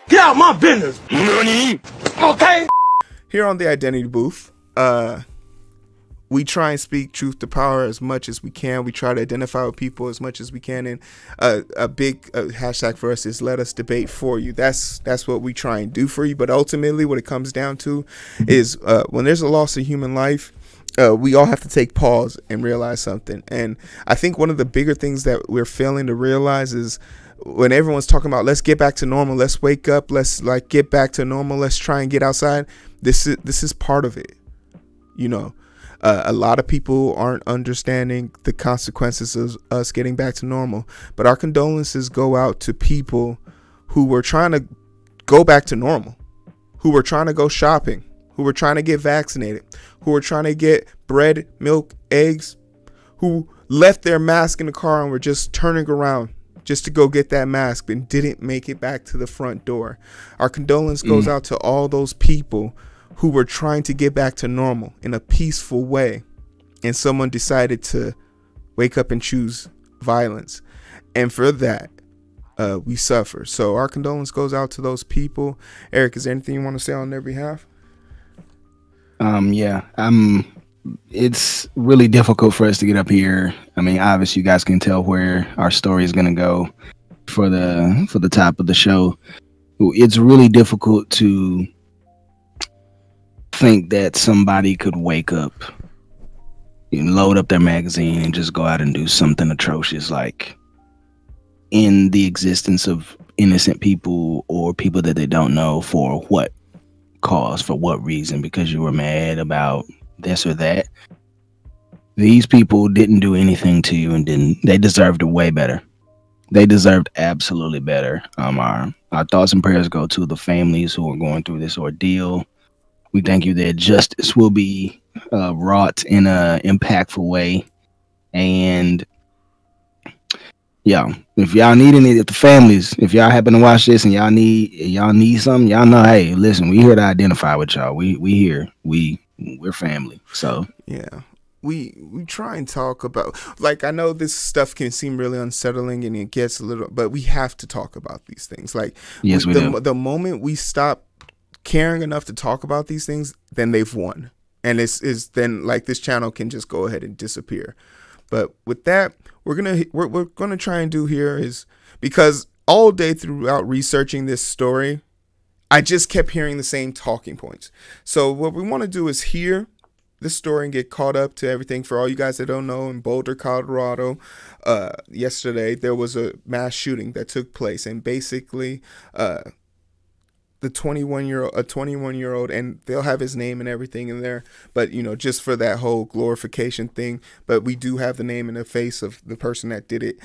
Get out my business. Nani? Okay. Here on the Identity Booth, we try and speak truth to power as much as we can. We try to identify with people as much as we can. And a big hashtag for us is let us debate for you. That's what we try and do for you. But ultimately what it comes down to is when there's a loss of human life, we all have to take pause and realize something. And I think one of the bigger things that we're failing to realize is when everyone's talking about let's get back to normal, let's wake up, let's like get back to normal, let's try and get outside. This is part of it, you know. A lot of people aren't understanding the consequences of us getting back to normal. But our condolences go out to people who were trying to go back to normal, who were trying to go shopping, who were trying to get vaccinated, who were trying to get bread, milk, eggs, who left their mask in the car and were just turning around just to go get that mask and didn't make it back to the front door. Our condolence goes out to all those people who were trying to get back to normal in a peaceful way, and someone decided to wake up and choose violence. And for that, we suffer. So our condolence goes out to those people. Eric, is there anything you want to say on their behalf? It's really difficult for us to get up here. I mean, obviously you guys can tell where our story is going to go for the top of the show. It's really difficult to think that somebody could wake up and load up their magazine and just go out and do something atrocious, like in the existence of innocent people or people that they don't know, for what cause, for what reason, because you were mad about this or that. These people didn't do anything to you, and they deserved way better. They deserved absolutely better. Our thoughts and prayers go to the families who are going through this ordeal. We thank you that justice will be wrought in an impactful way. And yeah, if y'all need any, if the families, if y'all happen to watch this and y'all need something, y'all know, hey, listen, we here to identify with y'all. We here. We're family. So yeah. We try and talk about, like, I know this stuff can seem really unsettling and it gets a little, but we have to talk about these things. Like, yes, we do. The moment we stop caring enough to talk about these things, then they've won, and it's then like this channel can just go ahead and disappear. But with that, we're gonna try and do here is, because all day throughout researching this story, I just kept hearing the same talking points. So what we want to do is hear this story and get caught up to everything. For all you guys that don't know, in Boulder, Colorado, yesterday there was a mass shooting that took place, and basically the 21-year-old, and they'll have his name and everything in there, but you know, just for that whole glorification thing, but we do have the name and the face of the person that did it.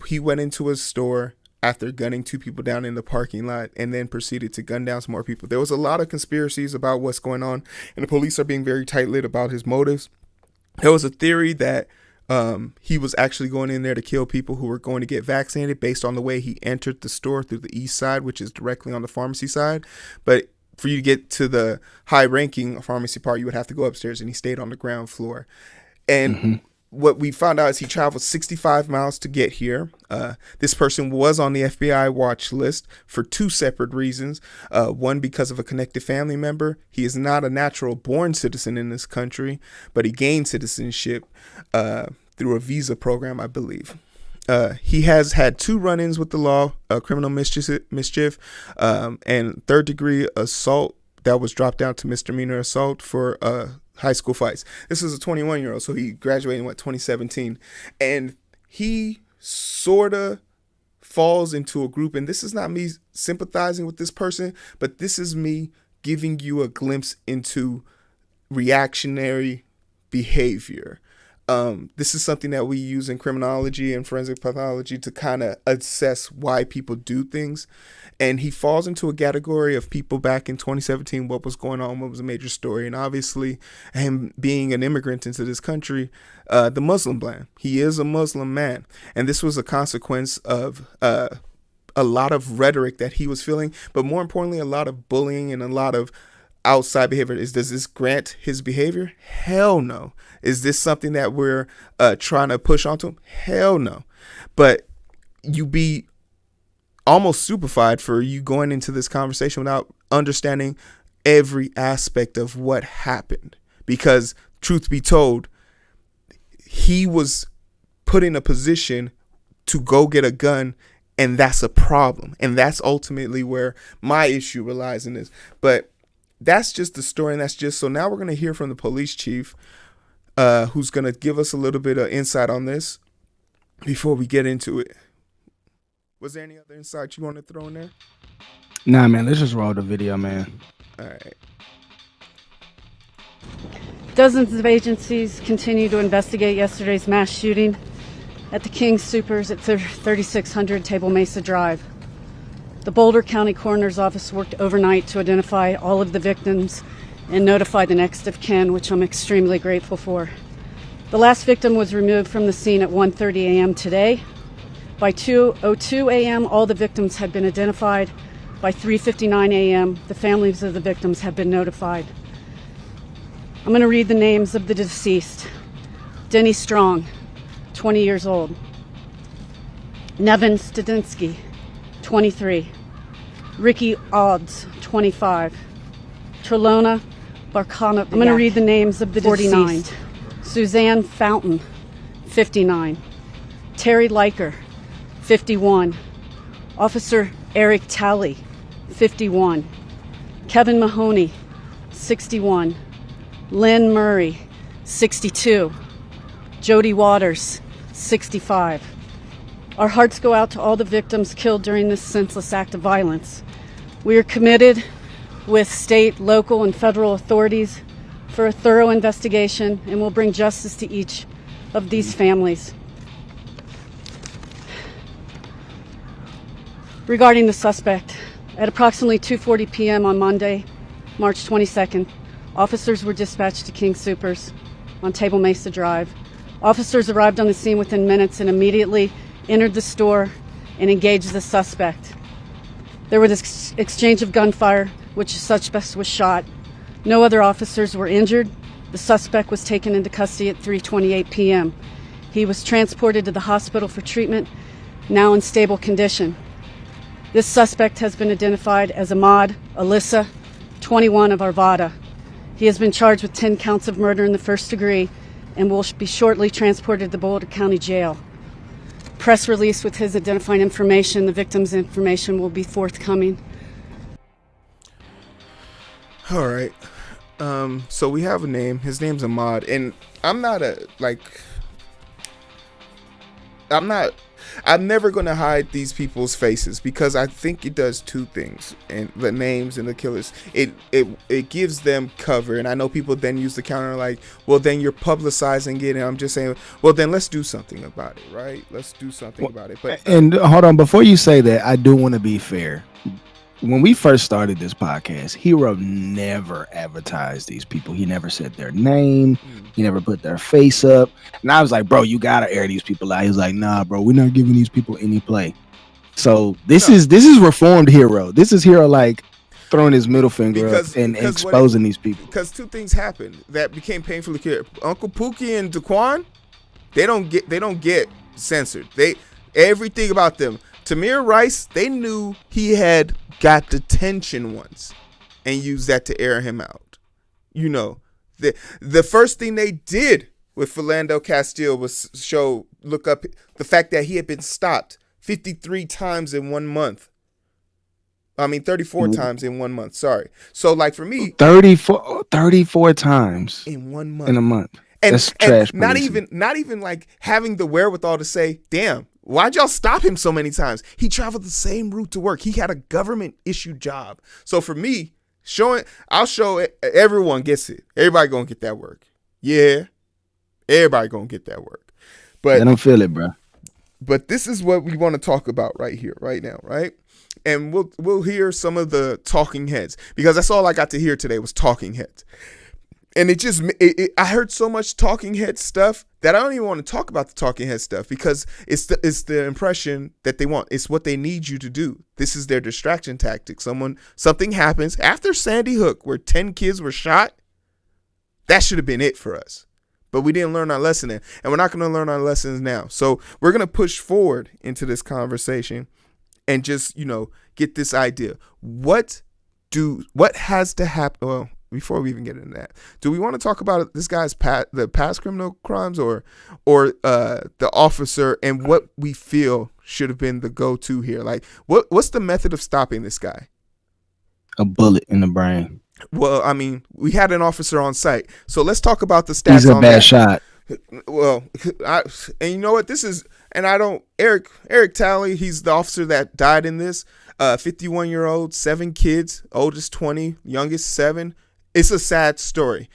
He went into a store after gunning two people down in the parking lot and then proceeded to gun down some more people. There was a lot of conspiracies about what's going on, and the police are being very tight-lipped about his motives. There was a theory that he was actually going in there to kill people who were going to get vaccinated based on the way he entered the store through the east side, which is directly on the pharmacy side. But for you to get to the high-ranking pharmacy part, you would have to go upstairs, and he stayed on the ground floor. And what we found out is he traveled 65 miles to get here. This person was on the FBI watch list for two separate reasons. One, because of a connected family member. He is not a natural born citizen in this country, but he gained citizenship through a visa program, I believe. He has had 2 run-ins with the law, criminal mischief, and third-degree assault that was dropped down to misdemeanor assault for high school fights. This is a 21-year-old, so he graduated in 2017, and he sort of falls into a group, and this is not me sympathizing with this person, but this is me giving you a glimpse into reactionary behavior. This is something that we use in criminology and forensic pathology to kind of assess why people do things. And he falls into a category of people back in 2017, what was going on, what was a major story. And obviously, him being an immigrant into this country, the Muslim ban. He is a Muslim man. And this was a consequence of a lot of rhetoric that he was feeling, but more importantly, a lot of bullying and a lot of outside behavior. Does this grant his behavior? Hell no. Is this something that we're trying to push onto him? Hell no. But you be almost stupefied for you going into this conversation without understanding every aspect of what happened. Because truth be told, he was put in a position to go get a gun, and that's a problem. And that's ultimately where my issue relies in this. But that's just the story, and that's just, so now we're going to hear from the police chief, who's going to give us a little bit of insight on this before we get into it. Was there any other insight you want to throw in there? Nah, man, let's just roll the video, man. All right. Dozens of agencies continue to investigate yesterday's mass shooting at the King Soopers at 3600 Table Mesa Drive. The Boulder County Coroner's Office worked overnight to identify all of the victims and notify the next of kin, which I'm extremely grateful for. The last victim was removed from the scene at 1:30 a.m. today. By 2:02 a.m., all the victims had been identified. By 3:59 a.m., the families of the victims have been notified. I'm going to read the names of the deceased. Denny Strong, 20 years old. Nevin Studinsky, 23. Ricky Odds, 25. Trelona Barcana. I'm going to read the names of the 49. Deceased. Suzanne Fountain, 59. Terry Liker, 51. Officer Eric Talley, 51. Kevin Mahoney, 61. Lynn Murray, 62. Jody Waters, 65. Our hearts go out to all the victims killed during this senseless act of violence. We are committed with state, local, and federal authorities for a thorough investigation, and will bring justice to each of these families. Regarding the suspect, at approximately 2:40 p.m. on Monday, March 22nd, officers were dispatched to King Soopers on Table Mesa Drive. Officers arrived on the scene within minutes and immediately entered the store and engaged the suspect. There was this exchange of gunfire, which the suspect was shot. No other officers were injured. The suspect was taken into custody at 3:28 p.m. He was transported to the hospital for treatment, now in stable condition. This suspect has been identified as Ahmad Alyssa, 21, of Arvada. He has been charged with 10 counts of murder in the first degree and will be shortly transported to the Boulder County Jail. Press release with his identifying information, the victim's information, will be forthcoming. All right. So we have a name. His name's Ahmad, and I'm never going to hide these people's faces, because I think it does two things. And the names and the killers, it gives them cover. And I know people then use the counter like, well, then you're publicizing it. And I'm just saying, well, then let's do something about it, right? Let's do something about it. But and hold on, before you say that, I do want to be fair. When we first started this podcast, Heero never advertised these people. He never said their name. He never put their face up. And I was like, bro, you gotta air these people out. He was like, nah, bro, we're not giving these people any play. So this is reformed Heero. This is Heero like throwing his middle finger up and exposing these people. Because two things happened that became painfully clear. Uncle Pookie and Daquan, they don't get censored. Everything about them. Tamir Rice, they knew he had got detention once and used that to air him out. You know, the first thing they did with Philando Castile was look up the fact that he had been stopped 53 times in 1 month. I mean, 34 times in 1 month. Sorry. So like for me, 34 times in 1 month. In a month. And, that's trash. Not even like having the wherewithal to say, damn, why'd y'all stop him so many times? He traveled the same route to work. He had a government issued job. So for me, I'll show it. Everyone gets it. Everybody gonna get that work. Yeah. Everybody gonna get that work. But I don't feel it, bro. But this is what we want to talk about right here, right now, right? And we'll hear some of the talking heads, because that's all I got to hear today was talking heads. And I heard so much talking head stuff that I don't even want to talk about the talking head stuff, because it's the impression that they want. It's what they need you to do. This is their distraction tactic. Something happens after Sandy Hook where 10 kids were shot. That should have been it for us. but we didn't learn our lesson then, and we're not going to learn our lessons now. So we're going to push forward into this conversation and just, get this idea. What has to happen? Well, before we even get into that, do we want to talk about this guy's the past criminal crimes or the officer and what we feel should have been the go-to here? Like, what's the method of stopping this guy? A bullet in the brain. Well, I mean, we had an officer on site, so let's talk about the stats. He's a on bad that. shot. Well, and you know what? This is, and I don't. Eric Talley, he's the officer that died in this. 51-year-old, 7 kids, oldest 20, youngest 7. It's a sad story.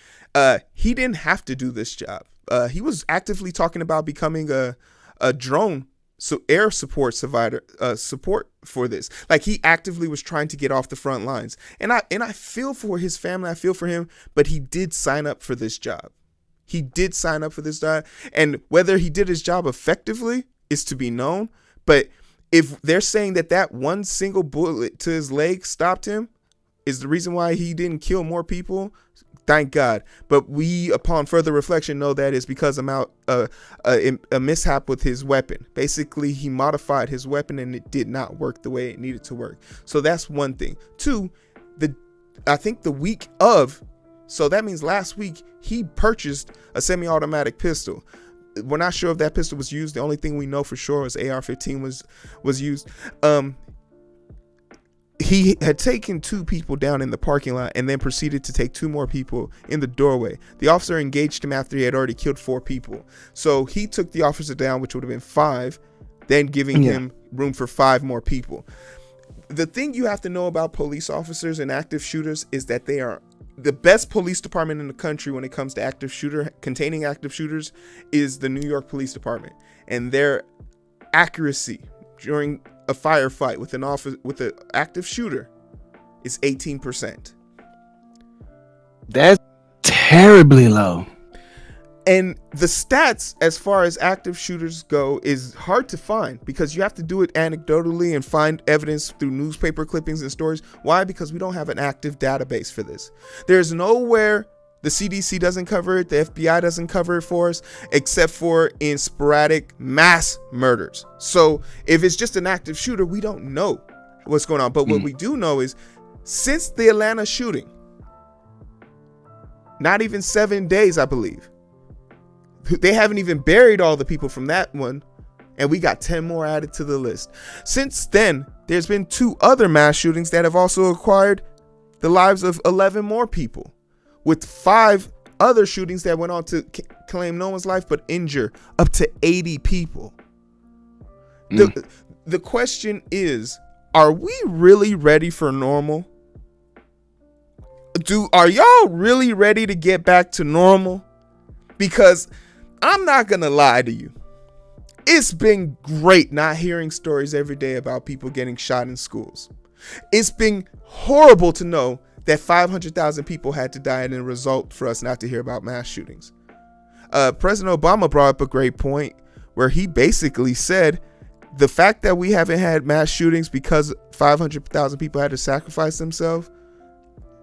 He didn't have to do this job. He was actively talking about becoming a drone air support support for this. Like, he actively was trying to get off the front lines. And I feel for his family. I feel for him. But he did sign up for this job. He did sign up for this job. And whether he did his job effectively is to be known. But if they're saying that one single bullet to his leg stopped him is the reason why he didn't kill more people, thank God. But we, upon further reflection, know that it's because of a mishap with his weapon. Basically, he modified his weapon and it did not work the way it needed to work. So that's one thing. 2, I think the week of, so that means last week, he purchased a semi-automatic pistol. We're not sure if that pistol was used. The only thing we know for sure is AR-15 was used. He had taken 2 people down in the parking lot and then proceeded to take 2 more people in the doorway. The officer engaged him after he had already killed 4 people. So he took the officer down, which would have been 5, then giving him room for 5 more people. The thing you have to know about police officers and active shooters is that they are the best police department in the country when it comes to containing active shooters is the New York Police Department, and their accuracy during a firefight with an active shooter is 18%. That's terribly low. And the stats as far as active shooters go is hard to find because you have to do it anecdotally and find evidence through newspaper clippings and stories. Why? Because we don't have an active database for this. There's nowhere, the CDC doesn't cover it, the FBI doesn't cover it for us, except for in sporadic mass murders. So if it's just an active shooter, we don't know what's going on. But what we do know is since the Atlanta shooting, not even 7 days, I believe, they haven't even buried all the people from that one, and we got 10 more added to the list. Since then, there's been 2 other mass shootings that have also acquired the lives of 11 more people, with 5 other shootings that went on to claim no one's life but injure up to 80 people. The question is, are we really ready for normal? Are y'all really ready to get back to normal? Because I'm not gonna lie to you, it's been great not hearing stories every day about people getting shot in schools. It's been horrible to know that 500,000 people had to die and a result for us not to hear about mass shootings. President Obama brought up a great point where he basically said the fact that we haven't had mass shootings because 500,000 people had to sacrifice themselves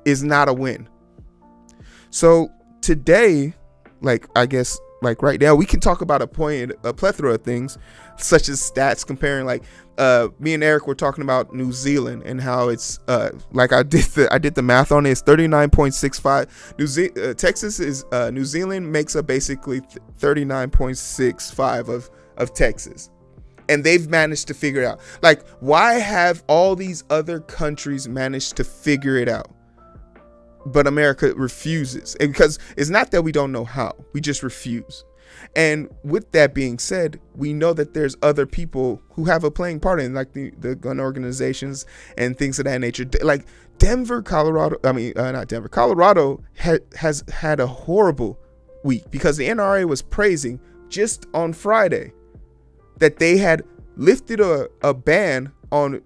is not a win. So today, I guess right now, we can talk about a plethora of things, such as stats comparing. Me and Eric were talking about New Zealand and how it's I did the math on it. It's 39.65. Texas is New Zealand makes up basically 39.65 of Texas, and they've managed to figure it out. Why have all these other countries managed to figure it out, but America refuses? And because it's not that we don't know how, we just refuse. And with that being said, we know that there's other people who have a playing part in the gun organizations and things of that nature. Like Colorado has had a horrible week because the NRA was praising just on Friday that they had lifted a ban on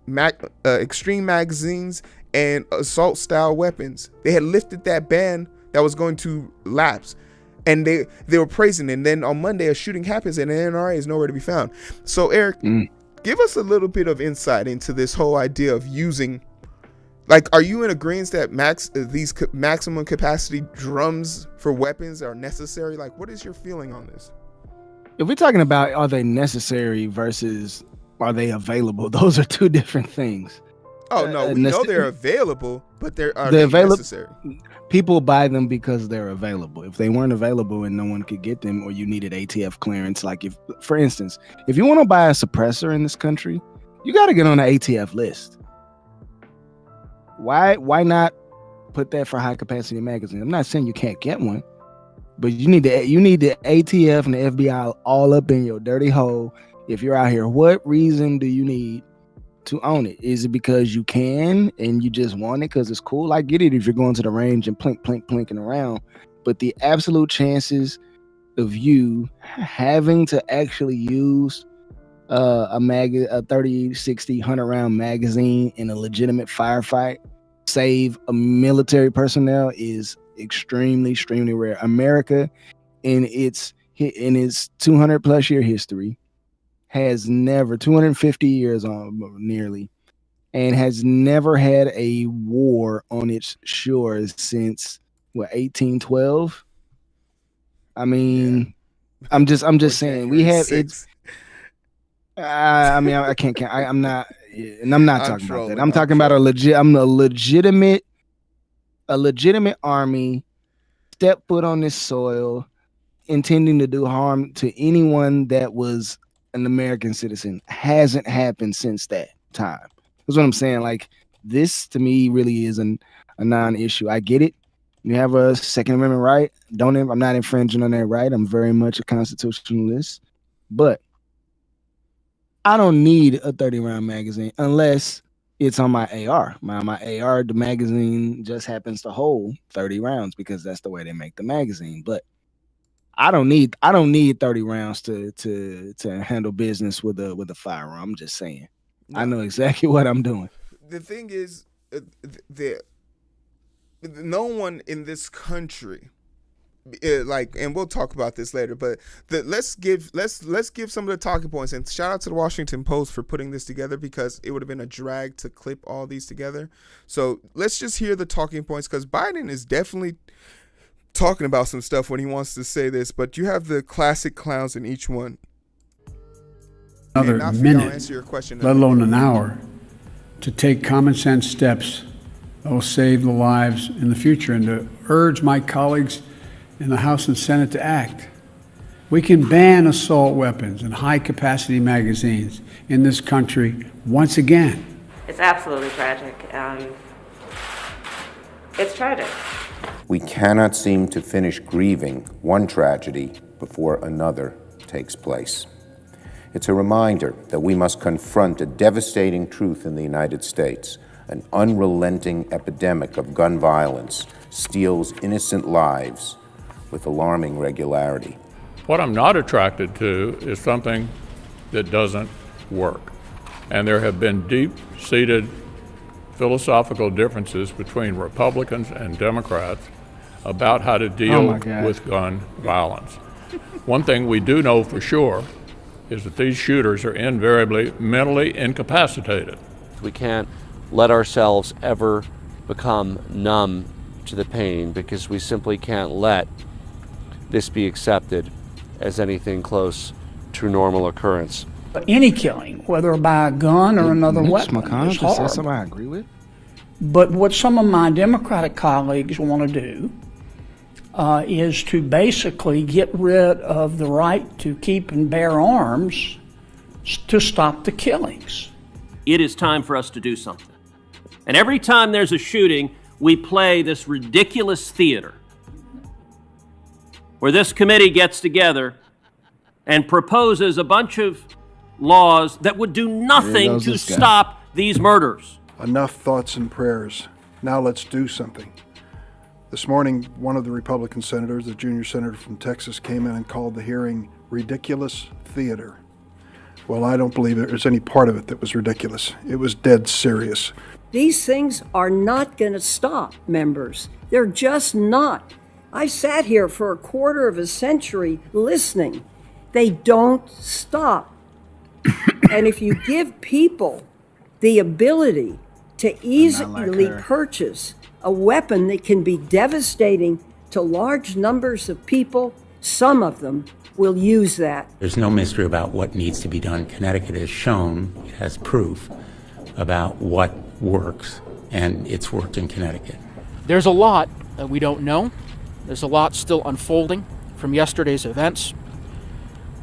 extreme magazines and assault style weapons. They had lifted that ban that was going to lapse, and they were praising it. And then on Monday a shooting happens and the NRA is nowhere to be found. So Eric, give us a little bit of insight into this whole idea of using Like, are you in agreement that these maximum capacity drums for weapons are necessary? Like, what is your feeling on this? If we're talking about are they necessary versus are they available, those are two different things. Oh no, we know they're available, but they're necessary. People buy them because they're available. If they weren't available and no one could get them, or you needed ATF clearance, like if, for instance, if you want to buy a suppressor in this country, you got to get on the ATF list. Why not put that for high capacity magazine? I'm not saying you can't get one, but you need the ATF and the FBI all up in your dirty hole. If you're out here, what reason do you need to own it? Is it because you can and you just want it because it's cool? I get it if you're going to the range and plinking around, but the absolute chances of you having to actually use a 30, 60, 100 round magazine in a legitimate firefight, save a military personnel, is extremely rare. America, in its 200 plus year history, has never, 250 years on nearly, and has never had a war on its shores since 1812. I mean, yeah. I'm just saying we have it's. I mean, I can't. I'm not, and I'm not talking about that. I'm talking about a legitimate army step foot on this soil, intending to do harm to anyone that was an American citizen. Hasn't happened since that time. That's what I'm saying. Like, this to me really is a non-issue. I get it. You have a Second Amendment right. I'm not infringing on that right. I'm very much a constitutionalist, but I don't need a 30 round magazine unless it's on my AR. My AR, the magazine just happens to hold 30 rounds because that's the way they make the magazine. But I don't need 30 rounds to handle business with a firearm. I'm just saying. No. I know exactly what I'm doing. The thing is, no one in this country, and we'll talk about this later, but let's give some of the talking points, and shout out to the Washington Post for putting this together, because it would have been a drag to clip all these together. So let's just hear the talking points, because Biden is definitely talking about some stuff when he wants to say this, but you have the classic clowns in each one. Another minute, let alone an hour, to take common sense steps that will save the lives in the future, and to urge my colleagues in the House and Senate to act. We can ban assault weapons and high-capacity magazines in this country once again. It's absolutely tragic. It's tragic. We cannot seem to finish grieving one tragedy before another takes place. It's a reminder that we must confront a devastating truth in the United States. An unrelenting epidemic of gun violence steals innocent lives with alarming regularity. What I'm not attracted to is something that doesn't work. And there have been deep-seated philosophical differences between Republicans and Democrats about how to deal with gun violence. One thing we do know for sure is that these shooters are invariably mentally incapacitated. We can't let ourselves ever become numb to the pain, because we simply can't let this be accepted as anything close to normal occurrence. Any killing, whether by a gun or another weapon, is hard. That's something I agree with. But what some of my Democratic colleagues want to do is to basically get rid of the right to keep and bear arms to stop the killings. It is time for us to do something. And every time there's a shooting, we play this ridiculous theater where this committee gets together and proposes a bunch of laws that would do nothing to stop these murders. Enough thoughts and prayers. Now let's do something. This morning, one of the Republican senators, the junior senator from Texas, came in and called the hearing ridiculous theater. Well, I don't believe there's any part of it that was ridiculous. It was dead serious. These things are not going to stop, members. They're just not. I sat here for a quarter of a century listening. They don't stop. And if you give people the ability to easily purchase a weapon that can be devastating to large numbers of people, some of them will use that. There's no mystery about what needs to be done. Connecticut has shown, it has proof about what works, and it's worked in Connecticut. There's a lot that we don't know. There's a lot still unfolding from yesterday's events.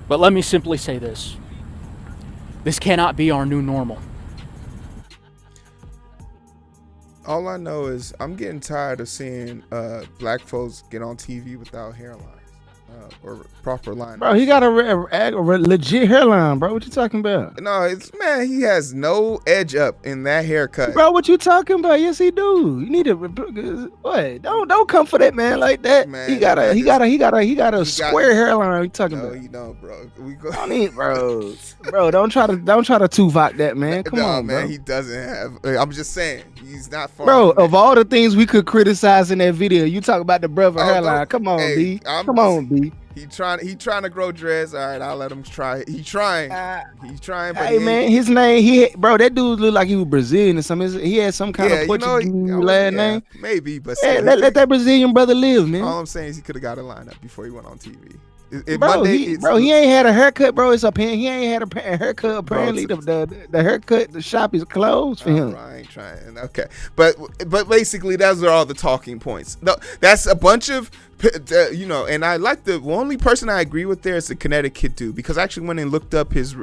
But let me simply say this. This cannot be our new normal. All I know is I'm getting tired of seeing black folks get on TV without hairlines or proper line. Bro, he got a legit hairline, bro. What you talking about? No, he has no edge up in that haircut. Bro, what you talking about? Yes, he do. You need to what? Don't come for that man like that. Man, he got a square hairline. You talking about? No, you don't, bro. I mean, bro, don't try to Tuvok that, man. Come on, man. Bro. He doesn't have. I'm just saying, he's not far. Bro, of all the things we could criticize in that video, you talk about the brother hairline. Come on, B. Come on, B. He trying to grow dreads. All right, I'll let him try. He's trying. But hey man, his name. That dude looked like he was Brazilian or something. He had some kind of Portuguese last name. Maybe, but let that Brazilian brother live, man. All I'm saying is he could have got a lineup before he went on TV. He ain't had a haircut, bro. It's he ain't had a haircut. Apparently, the haircut, the shop is closed for him. I ain't trying. Okay, but basically, those are all the talking points. No, that's a bunch of, and I like the only person I agree with there is the Connecticut dude, because I actually went and looked up his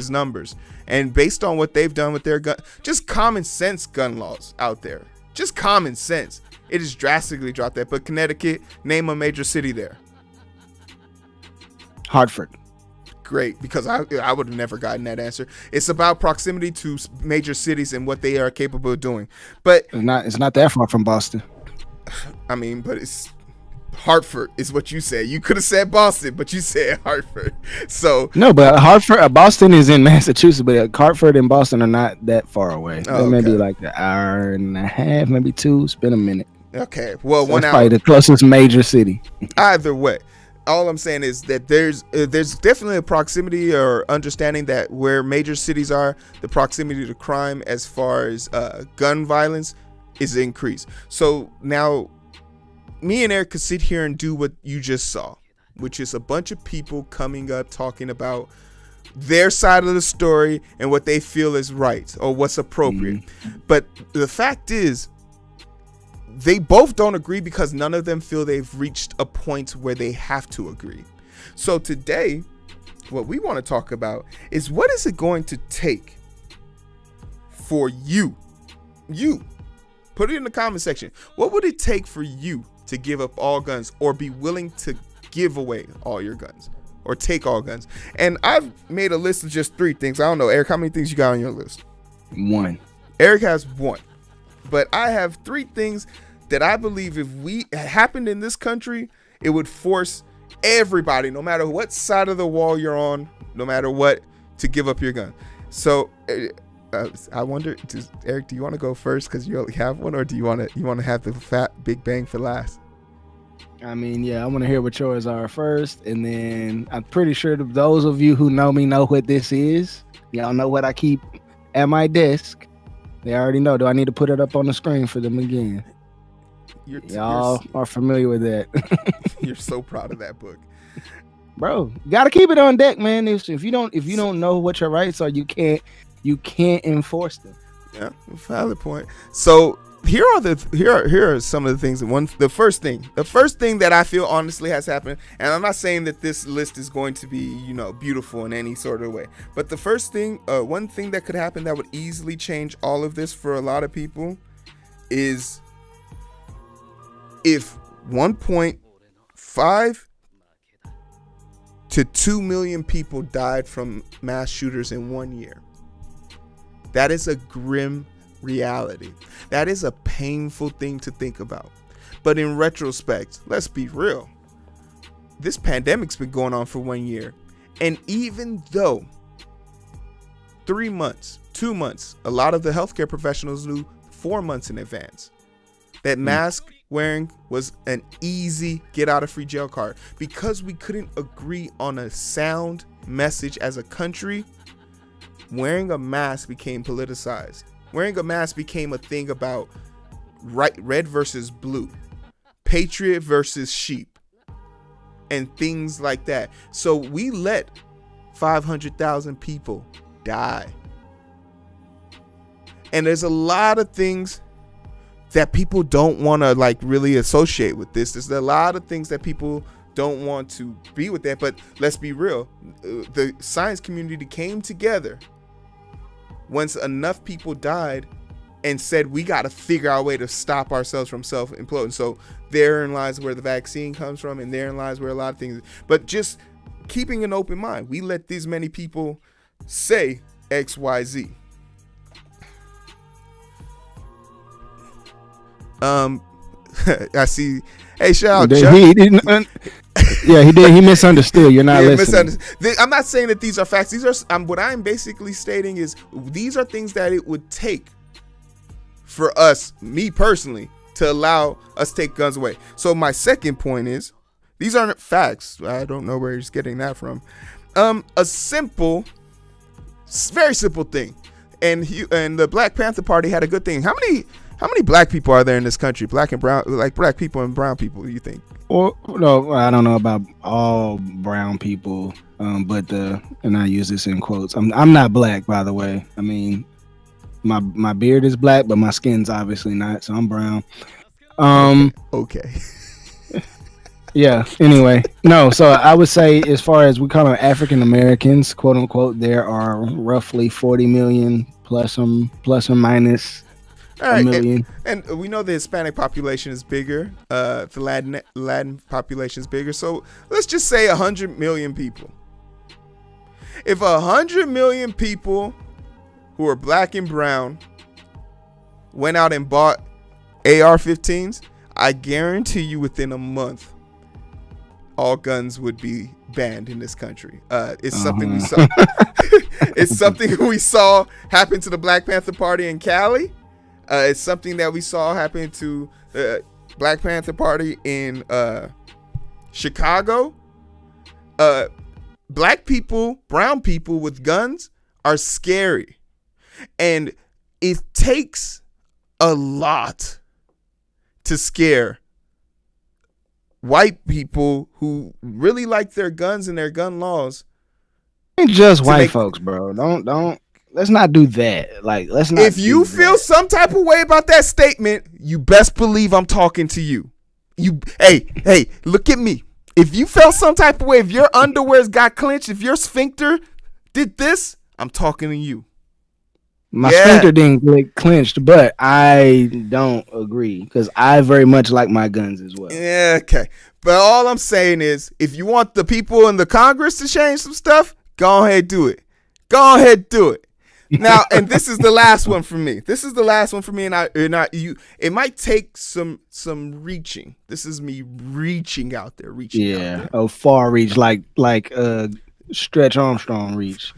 numbers, and based on what they've done with their gun, just common sense gun laws out there, just common sense, it has drastically dropped that. But Connecticut, name a major city there. Hartford. Great, because I would have never gotten that answer. It's about proximity to major cities and what they are capable of doing. But it's not that far from Boston. I mean, but it's Hartford is what you said. You could have said Boston, but you said Hartford. So no, but Boston is in Massachusetts, but Hartford and Boston are not that far away. Oh, maybe like an hour and a half, maybe two. It's been a minute. Okay, well, so 1 hour. Probably the closest major city. Either way. All I'm saying is that there's definitely a proximity or understanding that where major cities are, the proximity to crime as far as gun violence is increased. So now me and Eric could sit here and do what you just saw, which is a bunch of people coming up talking about their side of the story and what they feel is right or what's appropriate. But the fact is, they both don't agree because none of them feel they've reached a point where they have to agree. So today, what we want to talk about is what is it going to take for you? Put it in the comment section. What would it take for you to give up all guns or be willing to give away all your guns or take all guns? And I've made a list of just 3 things. I don't know, Eric, how many things you got on your list? 1. Eric has 1. But I have 3 things that I believe if we happened in this country, it would force everybody, no matter what side of the wall you're on, no matter what, to give up your gun. So I wonder, Eric, do you want to go first because you only have one, or do you want to have the fat big bang for last? I mean, yeah, I want to hear what yours are first, and then I'm pretty sure those of you who know me know what this is. Y'all know what I keep at my desk. They already know. Do I need to put it up on the screen for them again? Y'all are familiar with that. You're so proud of that book, bro. You gotta keep it on deck, man. If you don't know what your rights are, you can't enforce them. Yeah, valid point. So here are some of the things. The first thing that I feel honestly has happened, and I'm not saying that this list is going to be beautiful in any sort of way, but the first thing, one thing that could happen that would easily change all of this for a lot of people is if 1.5 to 2 million people died from mass shooters in 1 year. That is a grim reality. That is a painful thing to think about. But in retrospect, let's be real. This pandemic's been going on for 1 year. And even though 3 months, 2 months, a lot of the healthcare professionals knew 4 months in advance that mask wearing was an easy get out of free jail card, because we couldn't agree on a sound message as a country, wearing a mask became politicized. wearing a mask became a thing about red versus blue, patriot versus sheep, and things like that. So we let 500,000 people die. And there's a lot of things that people don't want to like really associate with this. There's a lot of things that people don't want to be with that. But let's be real. The science community came together once enough people died and said, we got to figure out a way to stop ourselves from self-imploding. So therein lies where the vaccine comes from, and therein lies where a lot of things. But just keeping an open mind, we let these many people say X, Y, Z. I see. Hey, shout out, Chuck. He didn't. Yeah, he did. He misunderstood. You're not listening. I'm not saying that these are facts. These are what I'm basically stating is these are things that it would take for us, me personally, to allow us to take guns away. So my second point is these aren't facts. I don't know where he's getting that from. A simple, very simple thing, and the Black Panther Party had a good thing. How many black people are there in this country? Black and brown, like black people and brown people, you think? Or no, I don't know about all brown people, but and I use this in quotes. I'm not black, by the way. I mean, my beard is black, but my skin's obviously not, so I'm brown. Okay. Yeah. Anyway, no. So I would say, as far as we call them African Americans, quote unquote, there are roughly 40 million plus or minus. All right, million. And we know the Hispanic population is bigger. The Latin population is bigger. So let's just say 100 million people. If 100 million people who are black and brown went out and bought AR-15s, I guarantee you within a month, all guns would be banned in this country. It's something we saw. It's something we saw happen to the Black Panther Party in Cali. It's something that we saw happen to the Black Panther Party in Chicago. Black people, brown people with guns are scary. And it takes a lot to scare white people who really like their guns and their gun laws. Ain't just white folks, bro. Don't. Let's not do that. Like, let's not. If you feel some type of way about that statement, you best believe I'm talking to you. Hey, look at me. If you felt some type of way, if your underwears got clenched, if your sphincter did this, I'm talking to you. My sphincter didn't get clenched, but I don't agree because I very much like my guns as well. Yeah, okay. But all I'm saying is, if you want the people in the Congress to change some stuff, go ahead, do it. Go ahead, do it. Now, and this is the last one for me. It might take some reaching. This is me reaching out there, out there. A far reach, like Stretch Armstrong reach.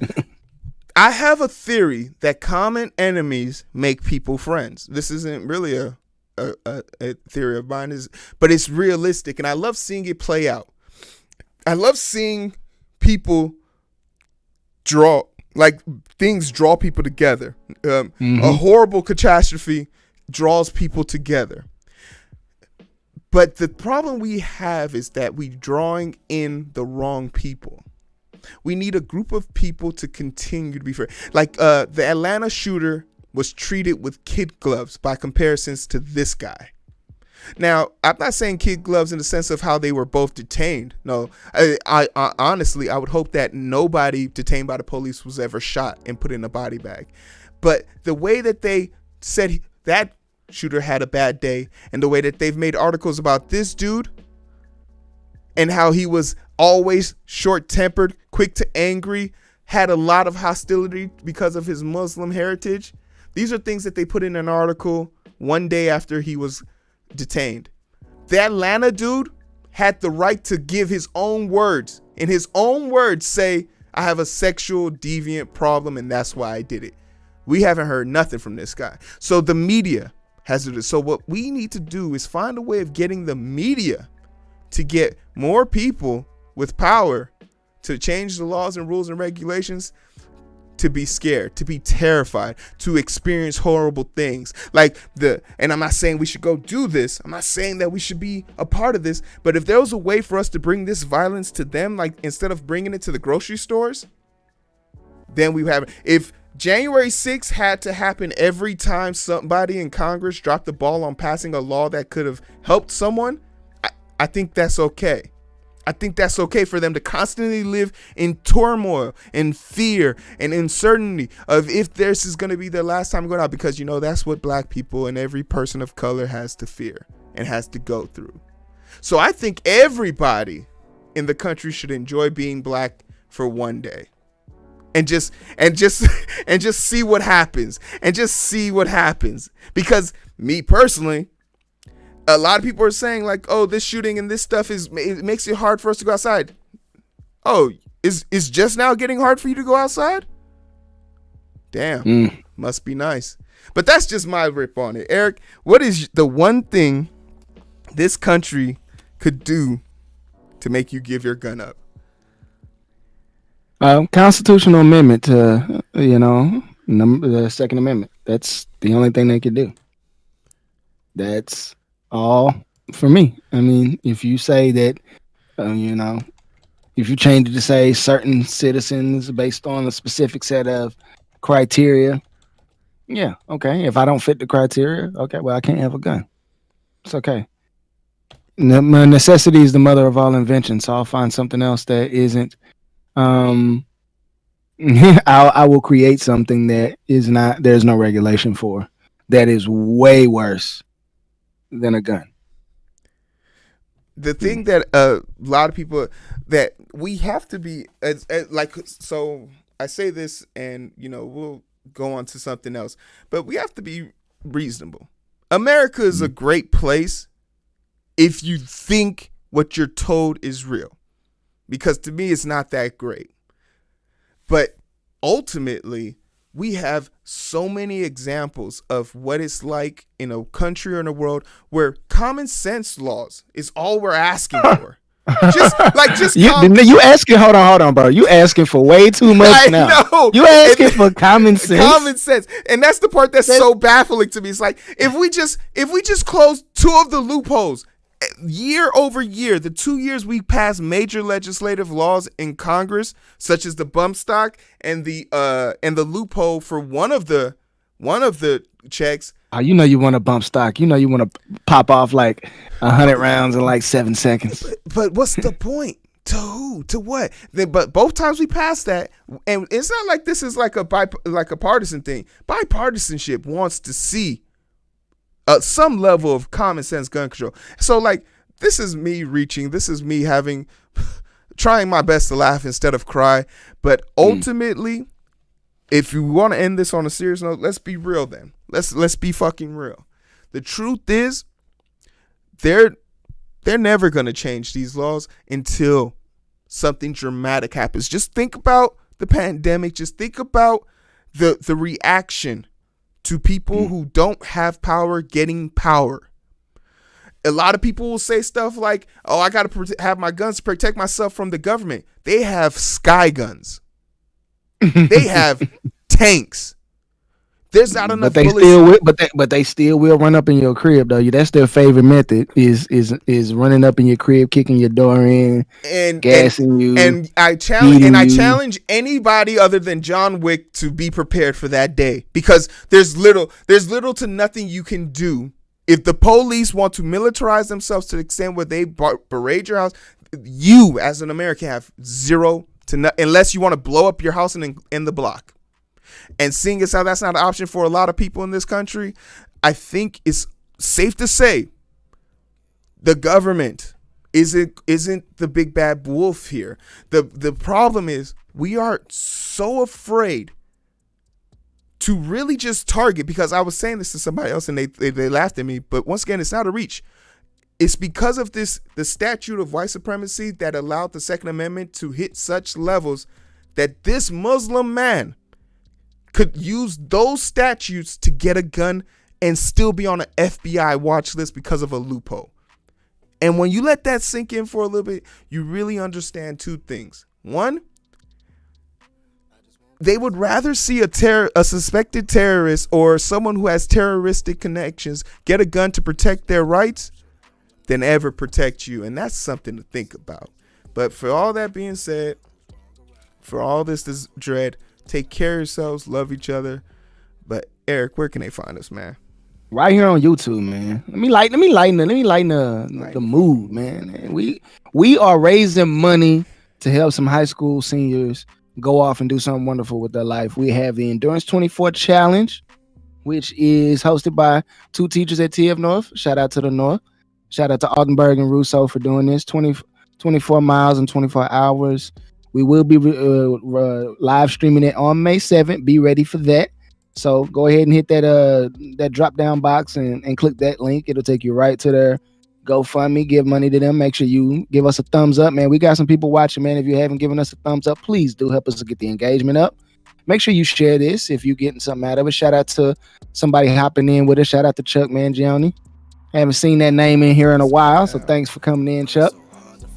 I have a theory that common enemies make people friends. This isn't really a theory of mine, but it's realistic, and I love seeing it play out. I love seeing people things draw people together. A horrible catastrophe draws people together. But the problem we have is that we're drawing in the wrong people. We need a group of people to continue to be fair. Like the Atlanta shooter was treated with kid gloves by comparisons to this guy. Now, I'm not saying kid gloves in the sense of how they were both detained. No, I honestly, I would hope that nobody detained by the police was ever shot and put in a body bag. But the way that they said that shooter had a bad day, and the way that they've made articles about this dude and how he was always short-tempered, quick to angry, had a lot of hostility because of his Muslim heritage. These are things that they put in an article one day after he was detained. The Atlanta dude had the right to give his own words. In his own words, say, I have a sexual deviant problem and that's why I did it. We haven't heard nothing from this guy. So the media has to do. So what we need to do is find a way of getting the media to get more people with power to change the laws and rules and regulations to be scared, to be terrified, to experience horrible things. And I'm not saying we should go do this. I'm not saying that we should be a part of this. But if there was a way for us to bring this violence to them, like instead of bringing it to the grocery stores, then we have. If January 6th had to happen every time somebody in Congress dropped the ball on passing a law that could have helped someone, I think that's okay. I think that's okay for them to constantly live in turmoil and fear and uncertainty of if this is going to be their last time going out, because, you know, that's what black people and every person of color has to fear and has to go through. So I think everybody in the country should enjoy being black for one day and just see what happens because me personally, a lot of people are saying like, oh, this shooting and this stuff it makes it hard for us to go outside. Oh, is just now getting hard for you to go outside? Damn, must be nice. But that's just my rip on it. Eric, what is the one thing this country could do to make you give your gun up? Constitutional amendment to, the Second Amendment. That's the only thing they could do. That's all for me. I mean, if you say that, if you change it to say certain citizens based on a specific set of criteria, yeah, okay. If I don't fit the criteria, okay, well, I can't have a gun. It's okay. Necessity is the mother of all invention, so I'll find something else that isn't. I will create something that is not. There's no regulation for. That is way worse than a gun. The thing that a lot of people that we have to be so I say this and we'll go on to something else, but we have to be reasonable. America is a great place if you think what you're told is real, because to me it's not that great. But ultimately, we have so many examples of what it's like in a country or in a world where common sense laws is all we're asking for. You asking, hold on, bro. You asking for way too much now. Know. You asking for common sense. Common sense. And that's the part that's so baffling to me. It's like if we just close two of the loopholes year over year, the 2 years we passed major legislative laws in Congress, such as the bump stock and the loophole for one of the checks. You want to bump stock. You want to pop off like 100 rounds in like 7 seconds. But what's the point? To who? To what? But both times we passed that, and it's not like this is like a partisan thing. Bipartisanship wants to see some level of common sense gun control. So like, this is me reaching. This is me trying my best to laugh instead of cry. But ultimately, if you want to end this on a serious note, let's be real then. Let's be fucking real. The truth is, they're never going to change these laws until something dramatic happens. Just think about the pandemic. Just think about the reaction to people who don't have power getting power. A lot of people will say stuff like, oh, I got to have my guns to protect myself from the government. They have sky guns. They have tanks. There's not enough bullets. But they still will run up in your crib though. That's their favorite method is running up in your crib, kicking your door in, and gassing you. And I challenge anybody other than John Wick to be prepared for that day, because there's little to nothing you can do if the police want to militarize themselves to the extent where they berate your house. You as an American have zero to nothing unless you want to blow up your house and in the block. And seeing as how that's not an option for a lot of people in this country, I think it's safe to say the government isn't the big bad wolf here. The problem is we are so afraid to really just target, because I was saying this to somebody else and they laughed at me, but once again, it's not a reach. It's because of the statute of white supremacy that allowed the Second Amendment to hit such levels that this Muslim man could use those statutes to get a gun and still be on an FBI watch list because of a loophole. And when you let that sink in for a little bit, you really understand two things. One, they would rather see a suspected terrorist or someone who has terroristic connections get a gun to protect their rights than ever protect you. And that's something to think about. But for all that being said, for all this dread, take care of yourselves, love each other. But Eric, where can they find us, man? Right here on YouTube, man. Let me lighten the mood, man. We are raising money to help some high school seniors go off and do something wonderful with their life. We have the Endurance 24 Challenge, which is hosted by 2 teachers at TF North. Shout out to the North. Shout out to Altenberg and Russo for doing this. 24 miles in 24 hours. We will be live streaming it on May 7th. Be ready for that. So go ahead and hit that drop down box and click that link. It'll take you right to their GoFundMe. Give money to them. Make sure you give us a thumbs up, man. We got some people watching, man. If you haven't given us a thumbs up, please do help us to get the engagement up. Make sure you share this if you're getting something out of it. Shout out to somebody hopping in with us. Shout out to Chuck Mangione. Haven't seen that name in here in a while, so thanks for coming in, Chuck.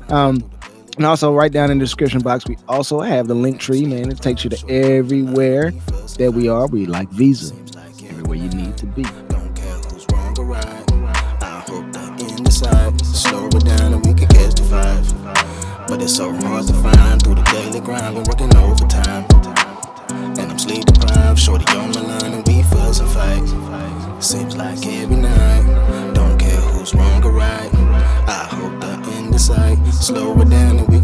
And also right down in the description box, we also have the link tree, man. It takes you to everywhere that we are. We like Visa, everywhere you need to be. Don't care who's wrong or right. I hope that in the side, slow it down and we can catch the 5. But it's so hard to find through the daily grind. Been working overtime, and I'm sleep deprived. Shorty on the line and we fuss and fight. Seems like every night. Don't care who's wrong or right. I hope that in the sight, slow it down and we